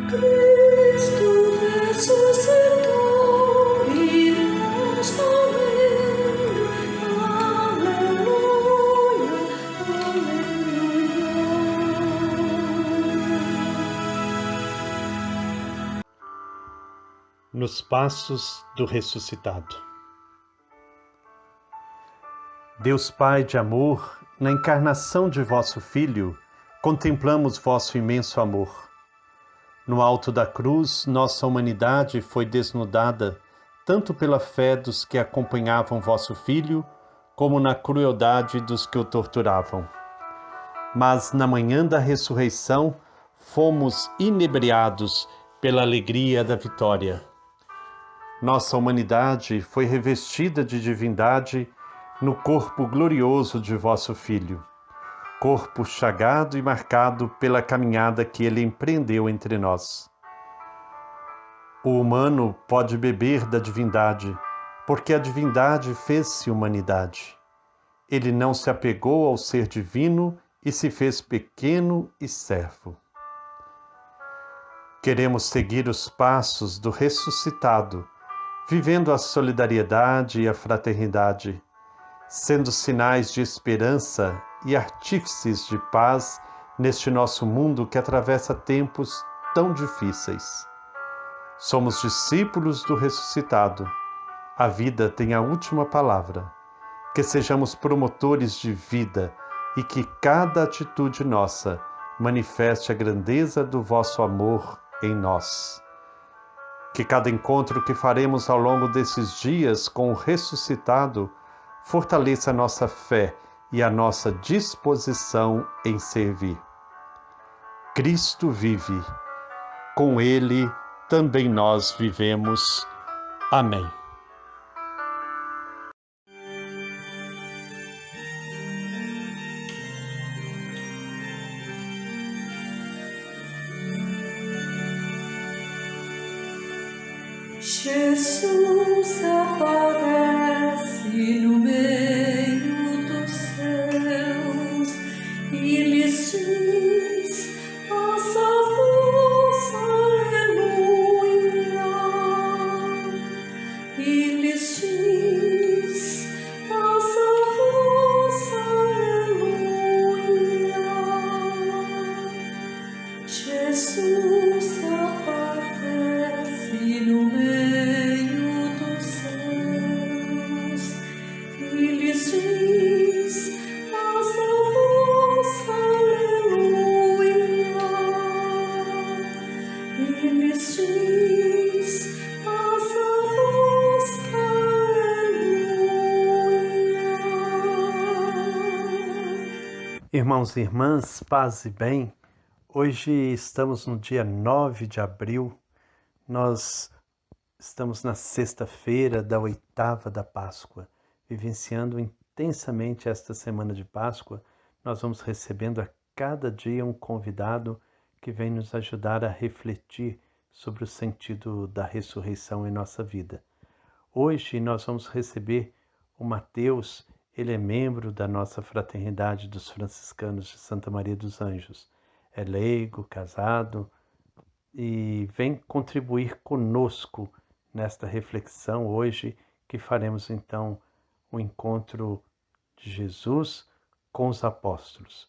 Cristo ressuscitou, iremos com Ele. Aleluia, aleluia. Nos passos do ressuscitado. Deus Pai de amor, na encarnação de vosso Filho, contemplamos vosso imenso amor. No alto da cruz, nossa humanidade foi desnudada, tanto pela fé dos que acompanhavam vosso Filho, como na crueldade dos que o torturavam. Mas na manhã da ressurreição, fomos inebriados pela alegria da vitória. Nossa humanidade foi revestida de divindade no corpo glorioso de vosso Filho, corpo chagado e marcado pela caminhada que ele empreendeu entre nós. O humano pode beber da divindade, porque a divindade fez-se humanidade. Ele não se apegou ao ser divino e se fez pequeno e servo. Queremos seguir os passos do ressuscitado, vivendo a solidariedade e a fraternidade, sendo sinais de esperança e artífices de paz neste nosso mundo que atravessa tempos tão difíceis. Somos discípulos do ressuscitado. A vida tem a última palavra. Que sejamos promotores de vida e que cada atitude nossa manifeste a grandeza do vosso amor em nós. Que cada encontro que faremos ao longo desses dias com o ressuscitado fortaleça a nossa fé e a nossa disposição em servir. Cristo vive. Com Ele também nós vivemos. Amém. Jesus aparece no meio dos céus e lhes diz: faça voz, aleluia. E lhes diz: faça voz, aleluia. Jesus aparece no meio dos céus e lhes diz: faça voz, aleluia. E lhes diz: faça voz, aleluia. Irmãos e irmãs, paz e bem. Hoje estamos no dia 9 de abril, nós estamos na sexta-feira da oitava da Páscoa, vivenciando intensamente esta semana de Páscoa. Nós vamos recebendo a cada dia um convidado que vem nos ajudar a refletir sobre o sentido da ressurreição em nossa vida. Hoje nós vamos receber o Mateus, ele é membro da nossa fraternidade dos franciscanos de Santa Maria dos Anjos. É leigo, casado e vem contribuir conosco nesta reflexão hoje, que faremos então o encontro de Jesus com os apóstolos.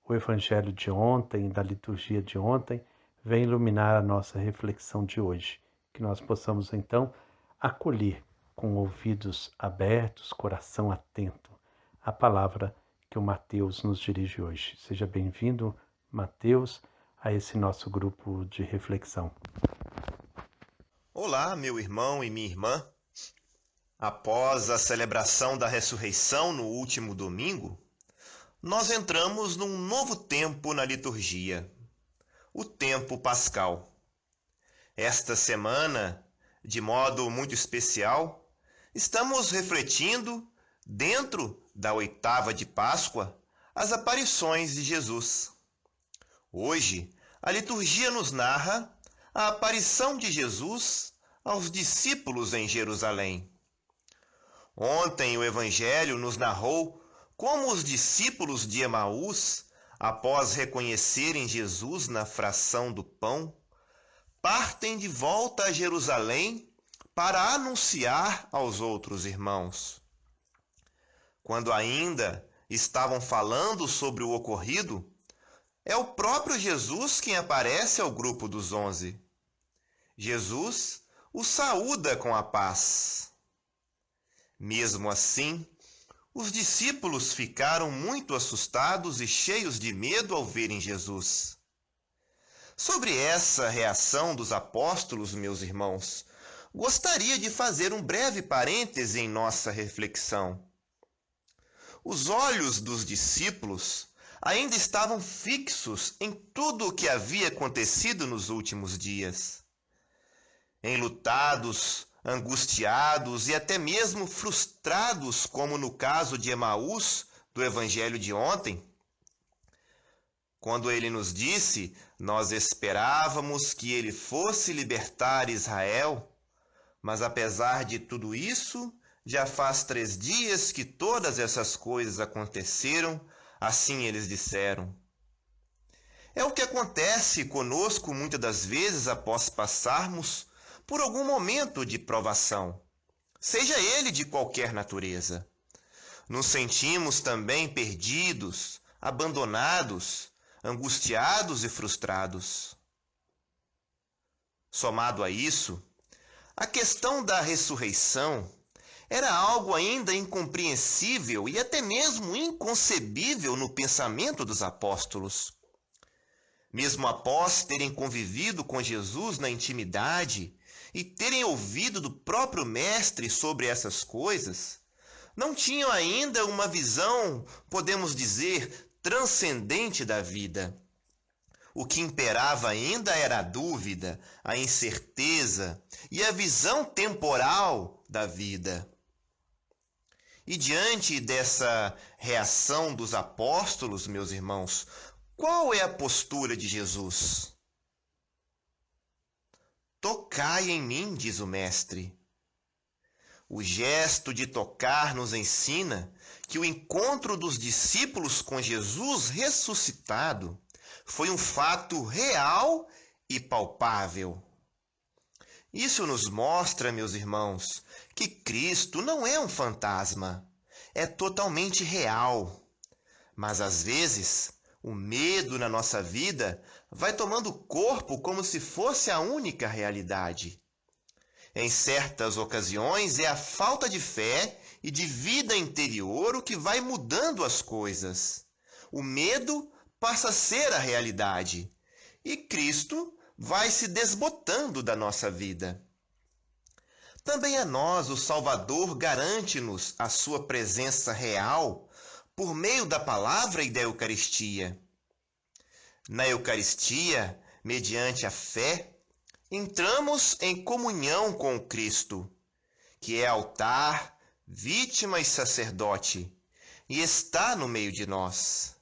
O Evangelho de ontem, da liturgia de ontem, vem iluminar a nossa reflexão de hoje, que nós possamos então acolher com ouvidos abertos, coração atento, a palavra que o Mateus nos dirige hoje. Seja bem-vindo, Mateus, a esse nosso grupo de reflexão. Olá, meu irmão e minha irmã. Após a celebração da ressurreição no último domingo, nós entramos num novo tempo na liturgia, o tempo pascal. Esta semana, de modo muito especial, estamos refletindo, dentro da oitava de Páscoa, as aparições de Jesus. Hoje, a liturgia nos narra a aparição de Jesus aos discípulos em Jerusalém. Ontem o Evangelho nos narrou como os discípulos de Emaús, após reconhecerem Jesus na fração do pão, partem de volta a Jerusalém para anunciar aos outros irmãos. Quando ainda estavam falando sobre o ocorrido, é o próprio Jesus quem aparece ao grupo dos 11. Jesus os saúda com a paz. Mesmo assim, os discípulos ficaram muito assustados e cheios de medo ao verem Jesus. Sobre essa reação dos apóstolos, meus irmãos, gostaria de fazer um breve parêntese em nossa reflexão. Os olhos dos discípulos ainda estavam fixos em tudo o que havia acontecido nos últimos dias. Enlutados, angustiados e até mesmo frustrados, como no caso de Emaús, do evangelho de ontem, quando ele nos disse: nós esperávamos que ele fosse libertar Israel, mas apesar de tudo isso, já faz 3 dias que todas essas coisas aconteceram, assim eles disseram. É o que acontece conosco muitas das vezes após passarmos por algum momento de provação, seja ele de qualquer natureza. Nos sentimos também perdidos, abandonados, angustiados e frustrados. Somado a isso, a questão da ressurreição era algo ainda incompreensível e até mesmo inconcebível no pensamento dos apóstolos. Mesmo após terem convivido com Jesus na intimidade e terem ouvido do próprio Mestre sobre essas coisas, não tinham ainda uma visão, podemos dizer, transcendente da vida. O que imperava ainda era a dúvida, a incerteza e a visão temporal da vida. E diante dessa reação dos apóstolos, meus irmãos, qual é a postura de Jesus? Tocai em mim, diz o Mestre. O gesto de tocar nos ensina que o encontro dos discípulos com Jesus ressuscitado foi um fato real e palpável. Isso nos mostra, meus irmãos, que Cristo não é um fantasma, é totalmente real. Mas às vezes, o medo na nossa vida vai tomando corpo como se fosse a única realidade. Em certas ocasiões, é a falta de fé e de vida interior o que vai mudando as coisas. O medo passa a ser a realidade e Cristo vai se desbotando da nossa vida. Também a nós, o Salvador garante-nos a sua presença real por meio da palavra e da Eucaristia. Na Eucaristia, mediante a fé, entramos em comunhão com o Cristo, que é altar, vítima e sacerdote, e está no meio de nós.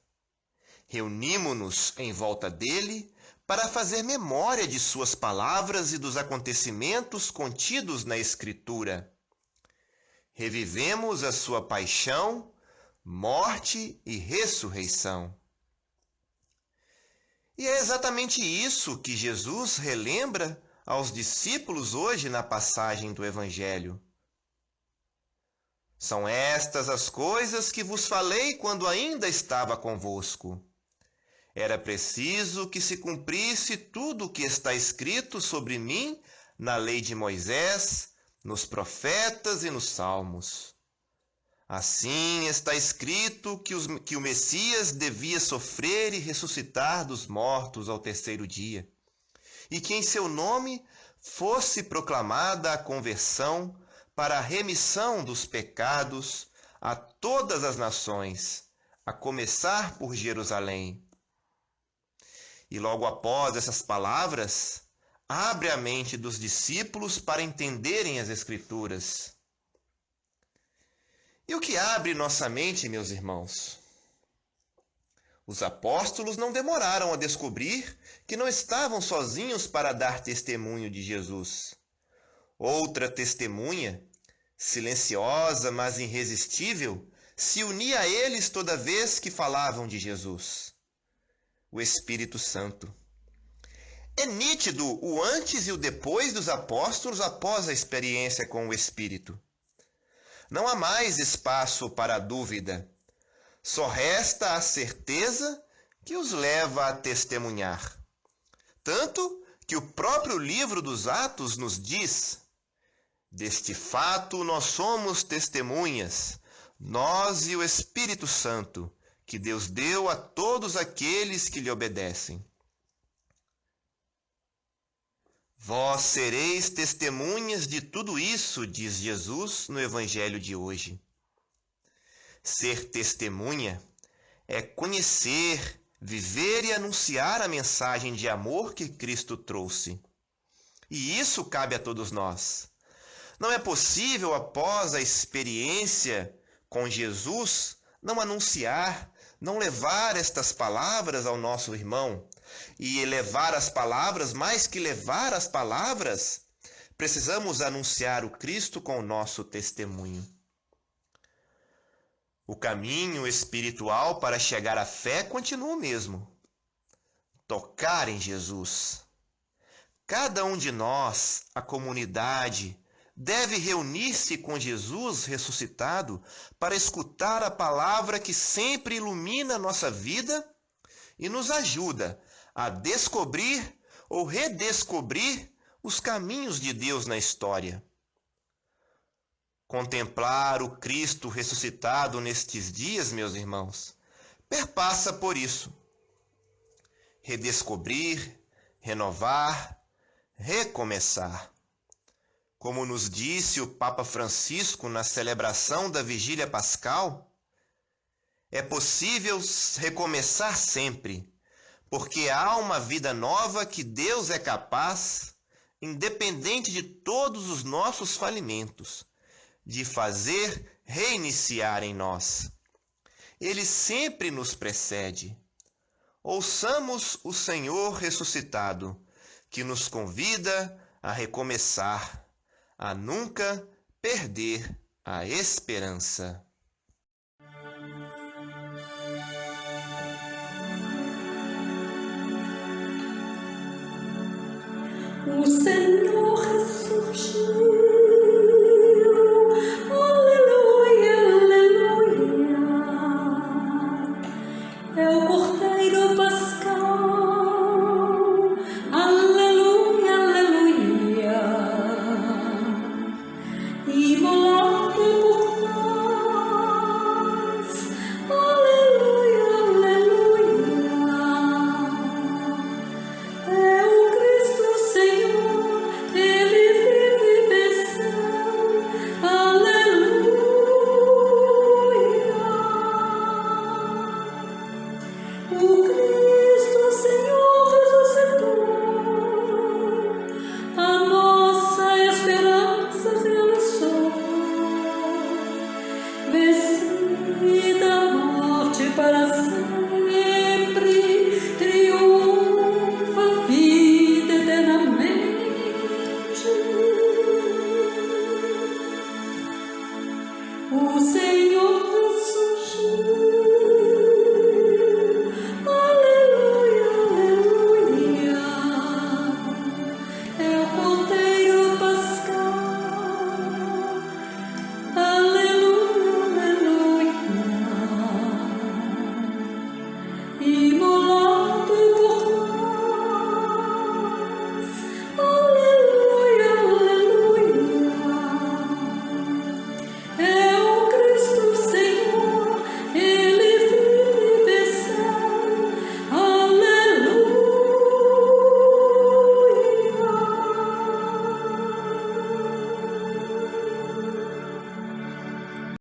Reunimo-nos em volta dele para fazer memória de suas palavras e dos acontecimentos contidos na Escritura. Revivemos a sua paixão, morte e ressurreição. E é exatamente isso que Jesus relembra aos discípulos hoje na passagem do Evangelho. São estas as coisas que vos falei quando ainda estava convosco. Era preciso que se cumprisse tudo o que está escrito sobre mim na lei de Moisés, nos profetas e nos salmos. Assim está escrito que o Messias devia sofrer e ressuscitar dos mortos ao 3º dia, e que em seu nome fosse proclamada a conversão para a remissão dos pecados a todas as nações, a começar por Jerusalém. E logo após essas palavras, abre a mente dos discípulos para entenderem as Escrituras. E o que abre nossa mente, meus irmãos? Os apóstolos não demoraram a descobrir que não estavam sozinhos para dar testemunho de Jesus. Outra testemunha, silenciosa mas irresistível, se unia a eles toda vez que falavam de Jesus: o Espírito Santo. É nítido o antes e o depois dos apóstolos após a experiência com o Espírito. Não há mais espaço para a dúvida. Só resta a certeza que os leva a testemunhar. Tanto que o próprio livro dos Atos nos diz: deste fato nós somos testemunhas, nós e o Espírito Santo, que Deus deu a todos aqueles que lhe obedecem. Vós sereis testemunhas de tudo isso, diz Jesus no Evangelho de hoje. Ser testemunha é conhecer, viver e anunciar a mensagem de amor que Cristo trouxe. E isso cabe a todos nós. Não é possível, após a experiência com Jesus, não anunciar, não levar estas palavras ao nosso irmão. E levar as palavras, mais que levar as palavras, precisamos anunciar o Cristo com o nosso testemunho. O caminho espiritual para chegar à fé continua o mesmo. Tocar em Jesus. Cada um de nós, a comunidade, deve reunir-se com Jesus ressuscitado para escutar a palavra que sempre ilumina nossa vida e nos ajuda a descobrir ou redescobrir os caminhos de Deus na história. Contemplar o Cristo ressuscitado nestes dias, meus irmãos, perpassa por isso. Redescobrir, renovar, recomeçar. Como nos disse o Papa Francisco na celebração da Vigília Pascal, é possível recomeçar sempre, porque há uma vida nova que Deus é capaz, independente de todos os nossos falimentos, de fazer reiniciar em nós. Ele sempre nos precede. Ouçamos o Senhor ressuscitado, que nos convida a recomeçar, a nunca perder a esperança. O Senhor